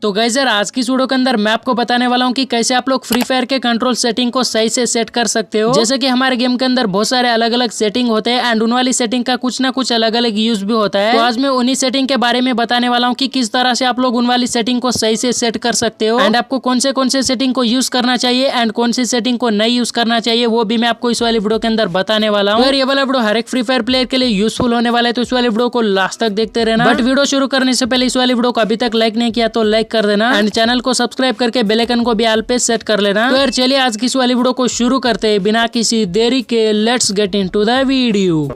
तो गाइस यार आज की वीडियो के अंदर मैं आपको बताने वाला हूँ कि कैसे आप लोग फ्री फायर के कंट्रोल सेटिंग को सही से सेट कर सकते हो। जैसे कि हमारे गेम के अंदर बहुत सारे अलग अलग सेटिंग होते हैं एंड उन वाली सेटिंग का कुछ ना कुछ अलग अलग यूज भी होता है। तो आज मैं उन्हीं सेटिंग के बारे में बताने वाला हूँ कि किस तरह से आप लोग उन वाली सेटिंग को सही से सेट कर सकते हो एंड आपको कौन से सेटिंग को यूज करना चाहिए एंड कौन सी सेटिंग को नहीं यूज करना चाहिए वो भी मैं आपको इस वाली वीडियो के अंदर बताने वाला हूँ। ये वाला वीडियो हर एक फ्री फायर प्लेयर के लिए यूजफुल होने वाला है, तो इस वाली वीडियो को लास्ट तक देखते रहना। बट वीडियो शुरू करने से पहले इस वाली वीडियो को अभी तक लाइक नहीं किया तो लाइक कर देना एंड चैनल को सब्सक्राइब करके बेल आइकन को भी ऑल पे सेट कर लेना। तो यार चलिए आज की इस वाली वीडियो को शुरू करते हैं बिना किसी देरी के। Let's get into the video.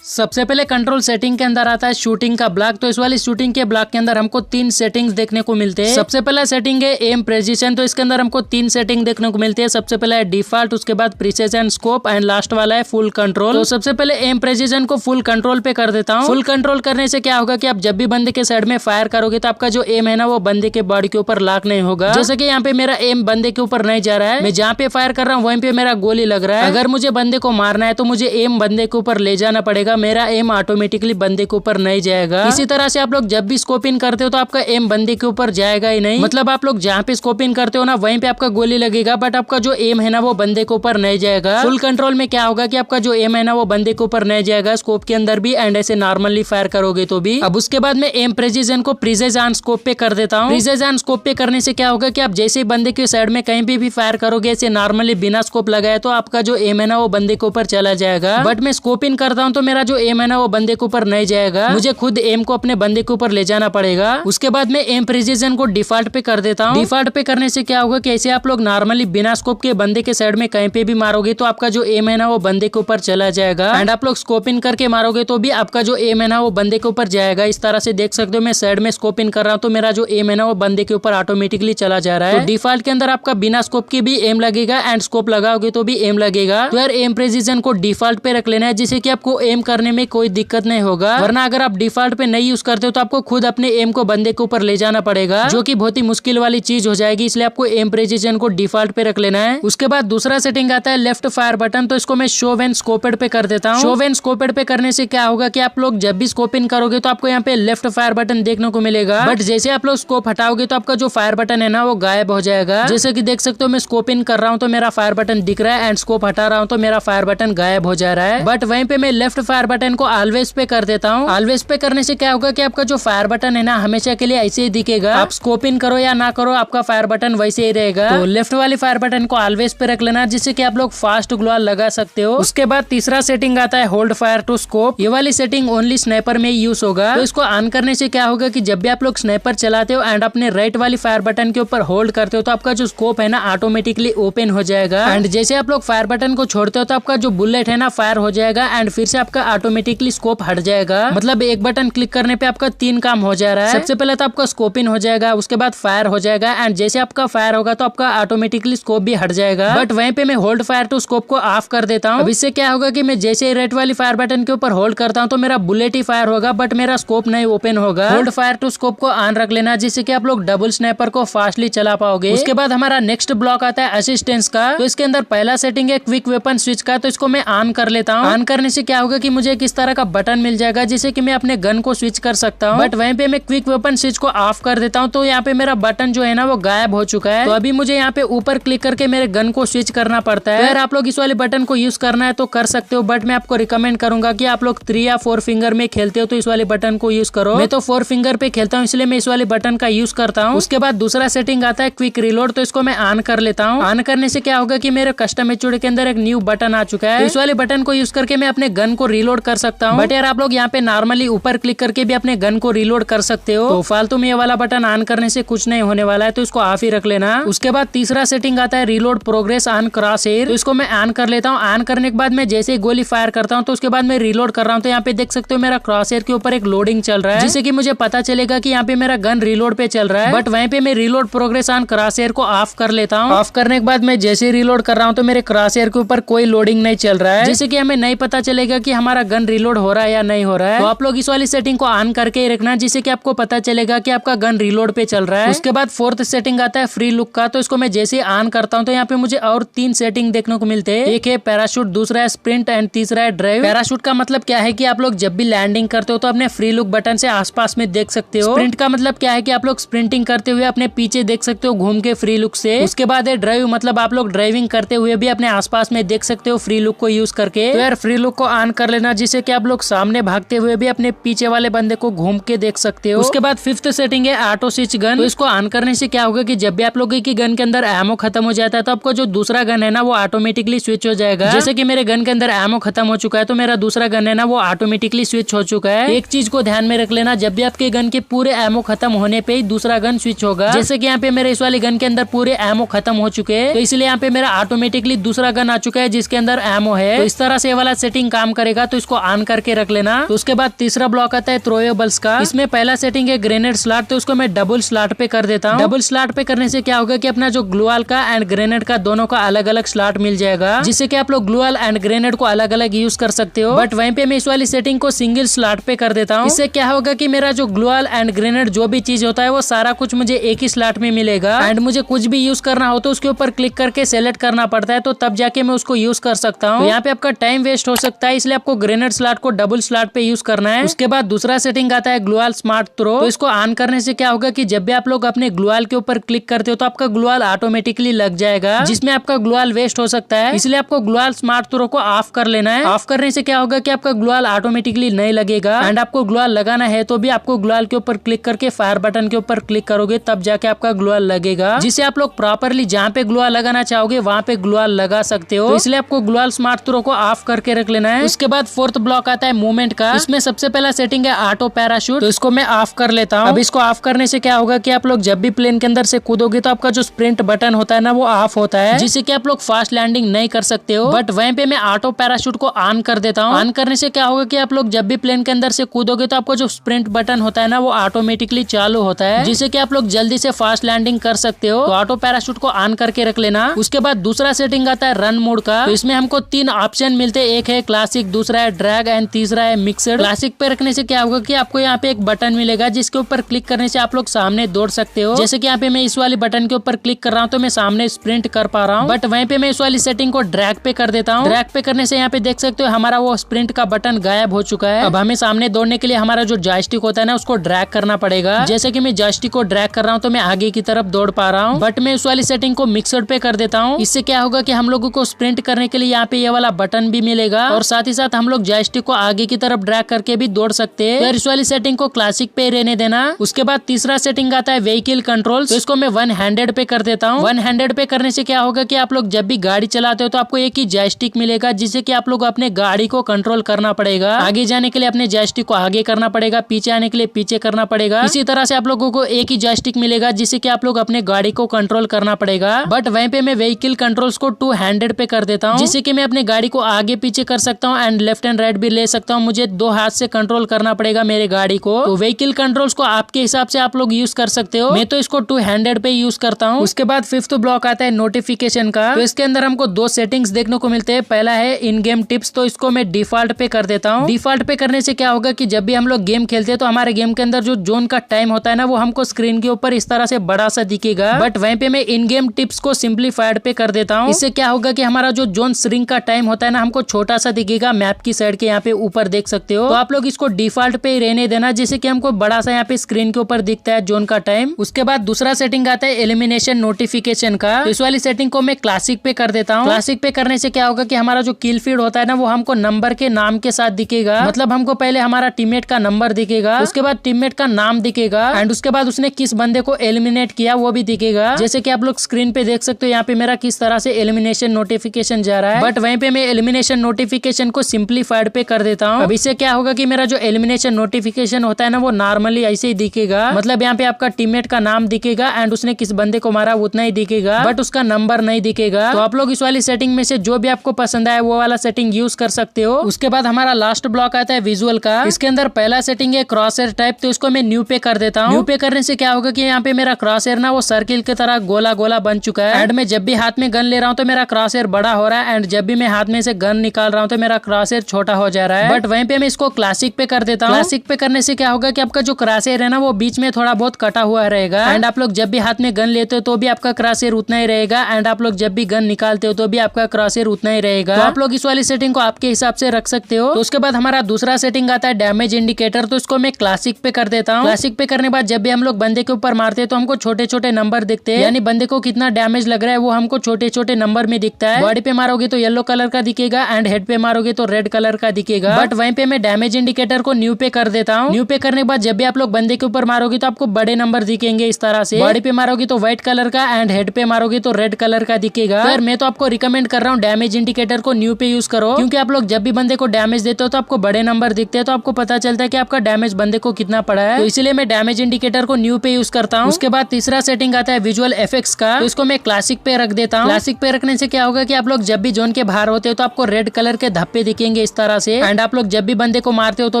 सबसे पहले कंट्रोल सेटिंग के अंदर आता है शूटिंग का ब्लॉक। तो इस वाली शूटिंग के ब्लॉक के अंदर हमको 3 सेटिंग्स देखने को मिलते हैं। सबसे पहला सेटिंग है एम प्रेसिजन। तो इसके अंदर हमको 3 सेटिंग देखने को मिलती है। सबसे पहला है डिफॉल्ट, उसके बाद प्रिसिजन, स्कोप एंड लास्ट वाला है फुल कंट्रोल। तो सबसे पहले एम प्रेसिजन को फुल कंट्रोल पे कर देता हूँ। फुल कंट्रोल करने से क्या होगा कि आप जब भी बंदे के साइड में फायर करोगे तो आपका जो एम है ना वो बंदे के बॉडी के ऊपर लॉक नहीं होगा। जैसे कि यहाँ पे मेरा एम बंदे के ऊपर नहीं जा रहा है, मैं जहाँ पे फायर कर रहा हूँ वहीं पे मेरा गोली लग रहा है। अगर मुझे बंदे को मारना है तो मुझे एम बंदे के ऊपर ले जाना पड़ेगा, मेरा एम ऑटोमेटिकली बंदे के ऊपर नहीं जाएगा। इसी तरह से आप लोग जब भी स्कोप इन करते हो तो आपका एम बंदे के ऊपर जाएगा ही नहीं। मतलब आप लोग जहाँ पे स्कोप इन करते हो ना वहीं पे आपका गोली लगेगा, बट आपका जो एम है ना वो बंदे के ऊपर नहीं जाएगा। फुल कंट्रोल में क्या होगा कि आपका जो एम है ना वो बंदे के ऊपर नहीं जाएगा स्कोप के अंदर भी एंड ऐसे नॉर्मली फायर करोगे तो भी। अब उसके बाद में एम प्रेसिजन को प्रिसिजन स्कोप पे कर देता हूँ। प्रिसिजन स्कोप पे करने से क्या होगा कि आप जैसे ही बंदे के साइड में कहीं भी फायर करोगे ऐसे नॉर्मली बिना स्कोप लगाए तो आपका जो एम है ना वो बंदे के ऊपर चला जाएगा। बट मैं स्कोप इन करता हूँ तो मेरा जो एम है ना वो बंदे के ऊपर नहीं जाएगा, मुझे खुद एम को अपने बंदे के ऊपर ले जाना पड़ेगा। उसके बाद में एम प्रिसिजन को डिफॉल्ट पे कर देता हूँ। डिफॉल्ट पे करने से क्या होगा कि ऐसे आप लोग नॉर्मली बिना स्कोप के बंदे के साइड में कहीं पे भी मारोगे तो आपका जो एम है ना वो बंदे के ऊपर चला जाएगा एंड आप लोग स्कोप इन करके मारोगे तो भी आपका जो एम है ना वो बंदे के ऊपर जाएगा। इस तरह से देख सकते हो मैं साइड में स्कोप इन कर रहा हूँ तो मेरा जो एम है ना वो बंदे के ऊपर ऑटोमेटिकली चला जा रहा है। तो डिफॉल्ट के अंदर आपका बिना स्कोप के भी एम लगेगा एंड स्कोप लगाओगे तो भी एम लगेगा। तो यार एम प्रिसिजन को डिफॉल्ट पे रख लेना है जिससे कि आपको एम करने में कोई दिक्कत नहीं होगा, वरना अगर आप डिफॉल्ट पे नहीं यूज करते हो तो आपको खुद अपने एम को बंदे के ऊपर ले जाना पड़ेगा, जो कि बहुत ही मुश्किल वाली चीज हो जाएगी। इसलिए आपको एम प्रिसिजन को डिफॉल्ट पे रख लेना है। उसके बाद दूसरा सेटिंग आता है लेफ्ट फायर बटन। तो इसको मैं शो व्हेन स्कोपेड पे कर देता हूँ। शो व्हेन स्कोपेड पे करने से क्या होगा कि आप लोग जब भी स्कोप इन करोगे तो आपको यहाँ पे लेफ्ट फायर बटन देखने को मिलेगा, बट जैसे आप लोग स्कोप हटाओगे तो आपका जो फायर बटन है ना वो गायब हो जाएगा। जैसे कि देख सकते हो मैं स्कोप इन कर रहा हूँ तो मेरा फायर बटन दिख रहा है एंड स्कोप हटा रहा हूँ तो मेरा फायर बटन गायब हो जा रहा है। बट वहीं पे मैं लेफ्ट फायर बटन को ऑलवेज पे कर देता हूँ। ऑलवेज पे करने से क्या होगा कि आपका जो फायर बटन है ना हमेशा के लिए ऐसे ही दिखेगा, आप स्कोप इन करो या ना करो आपका फायर बटन वैसे ही रहेगा। तो लेफ्ट वाली फायर बटन को ऑलवेज पे रख लेना जिससे कि आप लोग फास्ट ग्लोअल लगा सकते हो। उसके बाद तीसरा सेटिंग आता है होल्ड फायर टू स्कोप। ये वाली सेटिंग ओनली स्नाइपर में ही यूज होगा। तो इसको ऑन करने से क्या होगा कि जब भी आप लोग स्नाइपर चलाते हो एंड अपने राइट वाली फायर बटन के ऊपर होल्ड करते हो तो आपका जो स्कोप है ना ऑटोमेटिकली ओपन हो जाएगा एंड जैसे आप लोग फायर बटन को छोड़ते हो तो आपका जो बुलेट है ना फायर हो जाएगा एंड फिर से आपका ऑटोमेटिकली स्कोप हट जाएगा। मतलब एक बटन क्लिक करने पे आपका 3 काम हो जा रहा है। सबसे पहले तो आपका स्कोप इन हो जाएगा, उसके बाद फायर हो जाएगा एंड जैसे आपका फायर होगा तो आपका ऑटोमेटिकली स्कोप भी हट जाएगा। बट वहीं पे मैं होल्ड फायर टू स्कोप को ऑफ कर देता हूँ। अब इससे क्या होगा कि मैं जैसे ही राइट वाली फायर बटन के ऊपर होल्ड करता हूँ तो मेरा बुलेट ही फायर होगा बट मेरा स्कोप नहीं ओपन होगा। होल्ड फायर टू स्कोप को ऑन रख लेना जिससे कि आप लोग डबल स्नाइपर को फास्टली चला पाओगे। उसके बाद हमारा नेक्स्ट ब्लॉक आता है असिस्टेंस का। तो इसके अंदर पहला सेटिंग है क्विक वेपन स्विच का। तो इसको मैं ऑन कर लेता हूँ। ऑन करने से क्या होगा कि मुझे किस तरह का बटन मिल जाएगा जिससे कि मैं अपने गन को स्विच कर सकता हूँ। बट वहीं पे मैं क्विक वेपन स्विच को ऑफ कर देता हूँ तो यहाँ पे मेरा बटन जो है ना वो गायब हो चुका है। तो अभी मुझे यहाँ पे ऊपर क्लिक करके मेरे गन को स्विच करना पड़ता है। अगर आप लोग इस वाले बटन को यूज करना है तो कर सकते हो, बट मैं आपको रिकमेंड करूंगा कि आप लोग 3 या 4 फिंगर में खेलते हो तो इस वाले बटन को यूज करो। मैं तो 4 फिंगर पे खेलता हूँ इसलिए मैं इस वाले बटन का यूज करता हूँ। उसके बाद दूसरा सेटिंग आता है क्विक रिलोड। तो इसको मैं ऑन कर लेता हूँ। ऑन करने से क्या होगा कि मेरे कस्टम एचयूडी के अंदर एक न्यू बटन आ चुका है। तो इस वाले बटन को यूज करके मैं अपने गन को रिलोड कर सकता हूँ। बट यार आप लोग यहाँ पे नॉर्मली ऊपर क्लिक करके भी अपने गन को रिलोड कर सकते हो। तो फालतू में ये वाला बटन ऑन करने से कुछ नहीं होने वाला है, तो इसको ऑफ ही रख लेना। उसके बाद तीसरा सेटिंग आता है reload progress on cross air. तो इसको मैं ऑन कर लेता हूँ। ऑन करने के बाद मैं जैसे ही गोली फायर करता हूँ तो उसके बाद मैं रिलोड कर रहा हूँ तो यहाँ पे देख सकते हो मेरा क्रॉस एयर के ऊपर एक लोडिंग चल रहा है जिससे कि मुझे पता चलेगा कि यहाँ पे मेरा गन रिलोड पे चल रहा है। बट वहीं पे मैं reload progress on cross air को ऑफ कर लेता हूँ। ऑफ करने के बाद मैं जैसे रिलोड कर रहा हूँ तो मेरे क्रॉस एयर के ऊपर कोई लोडिंग नहीं चल रहा है, जिससे कि हमें नहीं पता चलेगा कि हमारा हमारा गन रिलोड हो रहा है या नहीं हो रहा है। तो आप लोग इस वाली सेटिंग को ऑन करके ही रखना, जिससे कि आपको पता चलेगा कि आपका गन रिलोड पे चल रहा है। उसके बाद फोर्थ सेटिंग आता है फ्री लुक का। तो इसको मैं जैसे ही ऑन करता हूँ तो यहाँ पे मुझे और 3 सेटिंग देखने को मिलते हैं। एक है पैराशूट, दूसरा है स्प्रिंट एंड तीसरा है ड्राइव। पैराशूट का मतलब क्या है कि आप लोग जब भी लैंडिंग करते हो तो अपने फ्री लुक बटन से आसपास में देख सकते हो। स्प्रिंट का मतलब क्या है कि आप लोग स्प्रिंटिंग करते हुए अपने पीछे देख सकते हो घूम के फ्री लुक से। उसके बाद है ड्राइव, मतलब आप लोग ड्राइविंग करते हुए भी अपने आसपास में देख सकते हो फ्री लुक को यूज करके। तो यार फ्री लुक को ऑन कर लेना, जिससे कि आप लोग सामने भागते हुए भी अपने पीछे वाले बंदे को घूम के देख सकते हो। उसके बाद फिफ्थ सेटिंग है ऑटो स्विच गन। तो इसको ऑन करने से क्या होगा कि जब भी आप लोगों की गन के अंदर एमो खत्म हो जाता है तो आपको जो दूसरा गन है ना वो ऑटोमेटिकली स्विच हो जाएगा। जैसे कि मेरे गन के अंदर एमो खत्म हो चुका है तो मेरा दूसरा गन है ना वो ऑटोमेटिकली स्विच हो चुका है। एक चीज को ध्यान में रख लेना, जब भी आपके गन के पूरे एमो खत्म होने पे ही दूसरा गन स्विच होगा। जैसे कि यहाँ पे मेरे इस वाले गन के अंदर पूरे एमो खत्म हो चुके हैं, तो इसलिए यहाँ पे मेरा ऑटोमेटिकली दूसरा गन आ चुका है जिसके अंदर एमो है। तो इस तरह से वाला सेटिंग काम करेगा, तो इसको ऑन करके रख लेना। तो उसके बाद तीसरा ब्लॉक आता है थ्रोएबल्स का। इसमें पहला सेटिंग है ग्रेनेड स्लॉट, तो उसको मैं डबल स्लॉट पे कर देता हूँ। डबल स्लॉट पे करने से क्या होगा कि अपना जो ग्लूवाल का एंड ग्रेनेड का दोनों का अलग अलग स्लॉट मिल जाएगा, जिससे कि आप लोग ग्लूवाल एंड ग्रेनेड को अलग अलग यूज कर सकते हो। बट वहीं पे मैं इस वाली सेटिंग को सिंगल स्लॉट पे कर देता हूँ। इससे क्या होगा कि मेरा जो ग्लूवाल एंड ग्रेनेड जो भी चीज होता है वो सारा कुछ मुझे एक ही स्लॉट में मिलेगा, एंड मुझे कुछ भी यूज करना हो तो उसके ऊपर क्लिक करके सेलेक्ट करना पड़ता है, तो तब जाके मैं उसको यूज कर सकता हूँ। तो यहाँ पे आपका टाइम वेस्ट हो सकता है, इसलिए आपको ग्रेनेड स्लॉट को डबल स्लॉट पे यूज करना है। उसके बाद दूसरा सेटिंग आता है ग्लूवाल स्मार्ट थ्रो। तो इसको ऑन करने से क्या होगा कि जब भी आप लोग अपने ग्लूवाल के ऊपर क्लिक करते हो तो आपका ग्लूवाल ऑटोमेटिकली लग जाएगा, जिसमें आपका ग्लूवाल वेस्ट हो सकता है। इसलिए आपको ग्लूवाल स्मार्ट थ्रो को ऑफ कर लेना है। ऑफ करने से क्या होगा कि आपका ग्लूवाल ऑटोमेटिकली नहीं लगेगा, एंड आपको ग्लूवाल लगाना है तो भी आपको ग्लूवाल के ऊपर क्लिक करके फायर बटन के ऊपर क्लिक करोगे तब जाके आपका ग्लूवाल लगेगा, जिससे आप लोग प्रॉपरली जहाँ पे ग्लूवाल लगाना चाहोगे वहाँ पे ग्लूवाल लगा सकते हो। तो इसलिए आपको ग्लूवाल स्मार्ट थ्रो को ऑफ करके रख लेना है। उसके बाद फोर्थ ब्लॉक आता है मूवमेंट का। इसमें सबसे पहला सेटिंग है ऑटो पैराशूट, तो इसको मैं ऑफ कर लेता हूँ। अब इसको ऑफ करने से क्या होगा कि आप लोग जब भी प्लेन के अंदर से कूदोगे तो आपका जो स्प्रिंट बटन होता है ना वो ऑफ होता है, जिससे कि आप लोग फास्ट लैंडिंग नहीं कर सकते हो। बट वहीं पे मैं ऑटो पैराशूट को ऑन कर देता हूँ। ऑन करने से क्या होगा कि आप लोग जब भी प्लेन के अंदर से कूदोगे तो आपको जो स्प्रिंट बटन होता है ना वो ऑटोमेटिकली चालू होता है, जिससे कि आप लोग जल्दी से फास्ट लैंडिंग कर सकते हो। तो ऑटो पैराशूट को ऑन करके रख लेना। उसके बाद दूसरा सेटिंग आता है रन मोड का। तो इसमें हमको 3 ऑप्शन मिलते हैं, एक है क्लासिक, दूसरा है ड्रैग एंड तीसरा है मिक्सड। क्लासिक पे रखने से क्या होगा कि आपको यहाँ पे एक बटन मिलेगा जिसके ऊपर क्लिक करने से आप लोग सामने दौड़ सकते हो। जैसे कि यहाँ पे मैं इस वाली बटन के ऊपर क्लिक कर रहा हूँ तो मैं सामने स्प्रिंट कर पा रहा हूँ। बट वहीं पे मैं इस वाली सेटिंग को ड्रैग पे कर देता हूँ। ड्रैग पे करने से यहाँ पे देख सकते हो हमारा वो स्प्रिंट का बटन गायब हो चुका है। अब हमें सामने दौड़ने के लिए हमारा जो जॉयस्टिक होता है ना उसको ड्रैग करना पड़ेगा। जैसे कि मैं जॉयस्टिक को ड्रैग कर रहा हूँ तो मैं आगे की तरफ दौड़ पा रहा हूँ। बट मैं इस वाली सेटिंग को मिक्सड पे कर देता हूँ। इससे क्या होगा कि हम लोगों को स्प्रिंट करने के लिए यहाँ पे ये वाला बटन भी मिलेगा, और साथ ही साथ हम लोग जॉयस्टिक को आगे की तरफ ड्रैग करके भी दौड़ सकते हैं। तो इस वाली सेटिंग को क्लासिक पे रहने देना। उसके बाद तीसरा सेटिंग आता है व्हीकल कंट्रोल। तो इसको मैं 1 हैंडेड पे कर देता हूँ। 1 हैंडेड पे करने से क्या होगा कि आप लोग जब भी गाड़ी चलाते हो तो आपको एक ही जॉयस्टिक मिलेगा, जिससे कि आप लोग अपने गाड़ी को कंट्रोल करना पड़ेगा। आगे जाने के लिए अपने जॉयस्टिक को आगे करना पड़ेगा, पीछे आने के लिए पीछे करना पड़ेगा। इसी तरह से आप लोगों को एक ही जॉयस्टिक मिलेगा, जिससे कि आप लोग अपने गाड़ी को कंट्रोल करना पड़ेगा। बट वहीं पे मैं व्हीकल कंट्रोल्स को 2 हैंडेड पे कर देता हूँ, जिससे कि मैं अपने गाड़ी को आगे पीछे कर सकता हूँ एंड लेफ्ट एंड राइट भी ले सकता हूँ। मुझे 2 हाथ से कंट्रोल करना पड़ेगा मेरे गाड़ी को। तो व्हीकल कंट्रोल्स को आपके हिसाब से आप लोग यूज कर सकते हो। मैं तो इसको 2 हैंडेड पे यूज करता हूँ। उसके बाद फिफ्थ ब्लॉक आता है नोटिफिकेशन का। तो इसके अंदर हमको 2 सेटिंग्स देखने को मिलते हैं। पहला है इन गेम टिप्स, तो इसको मैं डिफॉल्ट पे कर देता हूँ। डिफॉल्ट पे करने से क्या होगा कि जब भी हम लोग गेम खेलते हैं तो हमारे गेम के अंदर जो जोन का टाइम होता है ना वो हमको स्क्रीन के ऊपर इस तरह से बड़ा सा दिखेगा। बट वहीं पे मैं इन गेम टिप्स को सिंप्लीफाइड पे कर देता हूँ। इससे क्या होगा कि हमारा जो जोन श्रिंक का टाइम होता है ना हमको छोटा सा दिखेगा, मैप की साइड के यहाँ पे ऊपर देख सकते हो। तो आप लोग इसको डिफॉल्ट पे ही रहने देना, जिससे कि हमको बड़ा सा यहाँ पे स्क्रीन के ऊपर दिखता है जोन का टाइम। उसके बाद दूसरा सेटिंग आता है एलिमिनेशन नोटिफिकेशन का। तो इस वाली सेटिंग को मैं क्लासिक पे कर देता हूँ। क्लासिक पे करने से क्या होगा कि हमारा जो किल फीड होता है ना वो हमको नंबर के नाम के साथ दिखेगा। मतलब हमको पहले हमारा टीममेट का नंबर दिखेगा, उसके बाद टीममेट का नाम दिखेगा, एंड उसके बाद उसने किस बंदे को एलिमिनेट किया वो भी दिखेगा। जैसे कि आप लोग स्क्रीन पे देख सकते हो यहाँ पे मेरा किस तरह से एलिमिनेशन नोटिफिकेशन जा रहा है। बट वहीं पे मैं एलिमिनेशन नोटिफिकेशन को सिंप्लीफाइड पे कर देता हूँ। अब इससे क्या होगा कि मेरा जो एलिमिनेशन नोटिफिकेशन होता है ना वो नॉर्मली ऐसे ही दिखेगा। मतलब यहाँ पे आपका टीममेट का नाम दिखेगा एंड उसने किस बंदे को मारा उतना ही दिखेगा, बट उसका नंबर नहीं दिखेगा। तो आप लोग इस वाली सेटिंग में से जो भी आपको पसंद आए वो वाला सेटिंग यूज कर सकते हो। उसके बाद हमारा लास्ट ब्लॉक आता है विजुअल का। इसके अंदर पहला सेटिंग है क्रॉसहेयर टाइप, तो इसको मैं न्यू पे कर देता हूँ। न्यू पे करने से क्या होगा कि यहाँ पे मेरा क्रॉसहेयर ना वो सर्किल की तरह गोला गोला बन चुका है, एंड मैं जब भी हाथ में गन ले रहा हूँ तो मेरा क्रॉसहेयर बड़ा हो रहा है, एंड जब भी मैं हाथ में से गन निकाल रहा हूँ तो मेरा क्रॉसहेयर क्रॉसहेयर छोटा हो जा रहा है। बट वहीं पे मैं इसको क्लासिक पे कर देता हूँ। क्लासिक पे करने से क्या होगा कि आपका जो क्रॉसहेयर है ना वो बीच में थोड़ा बहुत कटा हुआ रहेगा। एंड आप लोग जब भी हाथ में गन लेते हो तो भी आपका क्रॉसहेयर उतना ही रहेगा। एंड आप लोग जब भी गन निकालते हो तो भी आपका क्रॉसहेयर उतना ही रहेगा। तो आप लोग इस वाली सेटिंग को आपके हिसाब से रख सकते हो। तो उसके बाद हमारा दूसरा सेटिंग आता है डैमेज इंडिकेटर। तो इसको मैं क्लासिक पे कर देता हूँ। क्लासिक पे करने के बाद जब भी हम लोग बंदे के ऊपर मारते हैं तो हमको छोटे छोटे नंबर दिखते हैं, यानी बंदे को कितना डैमेज लग रहा है वो हमको छोटे छोटे नंबर में दिखता है। बॉडी पे मारोगे तो येलो कलर का दिखेगा एंड हेड पे मारोगे तो रेड कलर का दिखेगा। बट वहीं पे मैं डैमेज इंडिकेटर को न्यू पे कर देता हूँ। न्यू पे करने के बाद जब भी आप लोग बंदे के ऊपर मारोगे तो आपको बड़े नंबर दिखेंगे इस तरह से। बॉडी पे मारोगे तो व्हाइट कलर का एंड हेड पे मारोगे तो रेड कलर का दिखेगा। फिर मैं तो आपको रिकमेंड कर रहा हूँ डैमेज इंडिकेटर को न्यू पे यूज करो, क्योंकि आप लोग जब भी बंदे को डैमेज देते हो तो आपको बड़े नंबर दिखते हैं, तो आपको पता चलता है कि आपका डैमेज बंदे को कितना पड़ा है। तो इसलिए मैं डैमेज इंडिकेटर को न्यू पे यूज करता हूँ। उसके बाद तीसरा सेटिंग आता है विजुअल इफेक्ट्स का। तो इसको मैं क्लासिक पे रख देता हूँ। क्लासिक पे रखने से क्या होगा कि आप लोग जब भी जोन के बाहर होते हो तो आपको रेड कलर के धब्बे दिखेंगे इस तरह से। एंड आप लोग जब भी बंदे को मारते हो तो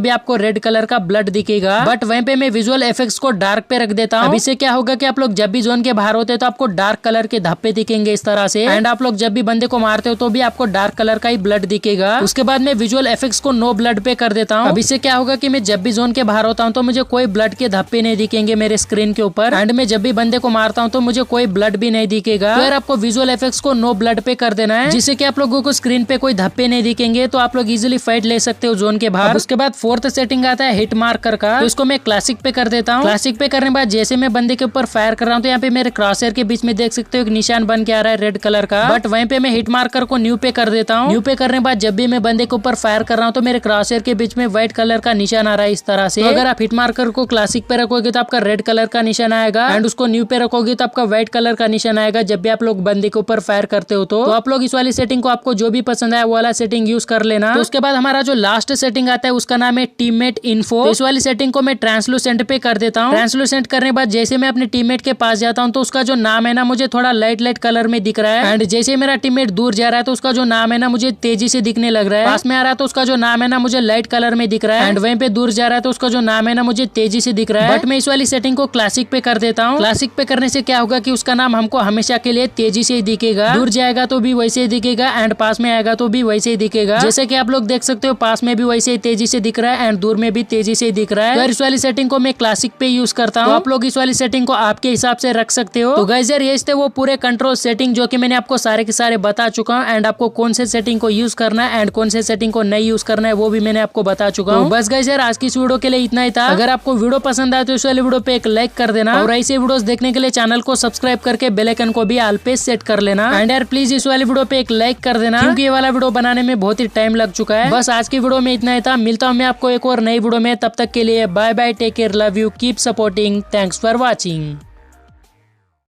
भी आपको रेड कलर का ब्लड दिखेगा। बट वहीं पे मैं विजुअल इफेक्ट्स को डार्क पे रख देता हूँ। अब इससे क्या होगा कि आप लोग जब भी जोन के बाहर होते हो तो आपको डार्क कलर के धब्बे दिखेंगे इस तरह से। एंड आप लोग जब भी बंदे को मारते हो तो भी आपको डार्क कलर का ही ब्लड दिखेगा। उसके बाद मैं विजुअल इफेक्ट्स को नो ब्लड पे कर देता हूँ। अब इससे क्या होगा कि मैं जब भी जोन के बाहर होता हूँ तो मुझे कोई ब्लड के धब्बे नहीं दिखेंगे मेरे स्क्रीन के ऊपर। एंड मैं जब भी बंदे को मारता हूँ तो मुझे कोई ब्लड भी नहीं दिखेगा। फिर आपको विजुअल इफेक्ट्स को नो ब्लड पे कर देना है, जिससे कि आप लोगों को स्क्रीन पे कोई धब्बे नहीं दिखेंगे, तो आप लोग इजीली फाइट ले सकते हो जोन के बाहर। उसके बाद फोर्थ सेटिंग आता है हिट मार्कर का। तो इसको मैं क्लासिक पे कर देता हूँ। क्लासिक पे करने के बाद जैसे मैं बंदे के ऊपर फायर कर रहा हूँ तो यहाँ पे मेरे क्रॉसहेयर के बीच में देख सकते हो एक निशान बन के आ रहा है रेड कलर का। बट वहीं पे मैं हिट मार्कर को न्यू पे कर देता हूँ। न्यू पे करने के बाद जब भी मैं बंदे के ऊपर फायर कर रहा हूँ तो मेरे क्रॉसहेयर के बीच में व्हाइट कलर का निशान आ रहा है इस तरह से। तो अगर आप हिट मार्कर को क्लासिक पे रखोगे तो आपका रेड कलर का निशान आएगा, एंड उसको न्यू पे रखोगे तो आपका व्हाइट कलर का निशान आएगा जब भी आप लोग बंदे के ऊपर फायर करते हो। तो आप लोग इस वाली सेटिंग को आपको जो भी पसंद आया वो वाला सेटिंग यूज कर लेना। तो उसके बाद हमारा जो लास्ट सेटिंग आता है उसका नाम है टीममेट इन्फो। तो इस वाली सेटिंग को मैं ट्रांसलूसेंट पे कर देता हूँ। ट्रांसलूसेंट करने के बाद जैसे मैं अपने टीममेट के पास जाता हूँ तो उसका जो नाम है ना मुझे थोड़ा लाइट लाइट कलर में दिख रहा है। एंड जैसे मेरा टीममेट दूर जा रहा है तो उसका जो नाम है ना मुझे तेजी से दिखने लग रहा है। पास में आ रहा है तो उसका जो नाम है ना मुझे लाइट कलर में दिख रहा है। एंड वहीं पे दूर जा रहा है तो उसका जो नाम है ना मुझे तेजी से दिख रहा है। बट मैं इस वाली सेटिंग को क्लासिक पे कर देता हूँ। क्लासिक पे करने से क्या होगा कि उसका नाम हमको हमेशा के लिए तेजी से ही दिखेगा। दूर जाएगा तो भी वैसे ही दिखेगा एंड पास में आएगा तो भी वैसे ही दिखेगा। जैसे कि आप लोग देख सकते हो पास में भी वैसे ही तेजी से दिख रहा है एंड दूर में भी तेजी से दिख रहा है। तो इस वाली सेटिंग को मैं क्लासिक पे यूज करता हूँ। तो आप लोग इस वाली सेटिंग को आपके हिसाब से रख सकते हो। तो गाइस यार ये थे वो पूरे कंट्रोल सेटिंग जो कि मैंने आपको सारे के सारे बता चुका हूँ। एंड आपको कौन से सेटिंग को यूज करना है एंड कौन से सेटिंग को नहीं यूज करना है वो भी मैंने आपको बता चुका हूँ। बस गाइस यार आज की इस वीडियो के लिए इतना ही था। अगर आपको वीडियो पसंद आए तो इस वाली वीडियो पे एक लाइक कर देना, और ऐसे वीडियोस देखने के लिए चैनल को सब्सक्राइब करके बेल आइकन को भी ऑल पे सेट कर लेना। एंड यार प्लीज इस वाली वीडियो पे एक लाइक कर देना, क्योंकि ये वाला वीडियो बनाने में बहुत ही टाइम लग चुका है। बस आज की वीडियो में इतना ही था। मिलता हूँ मैं आपको एक और नई वीडियो में, तब तक के लिए bye bye, take care, love you, keep supporting, thanks for watching.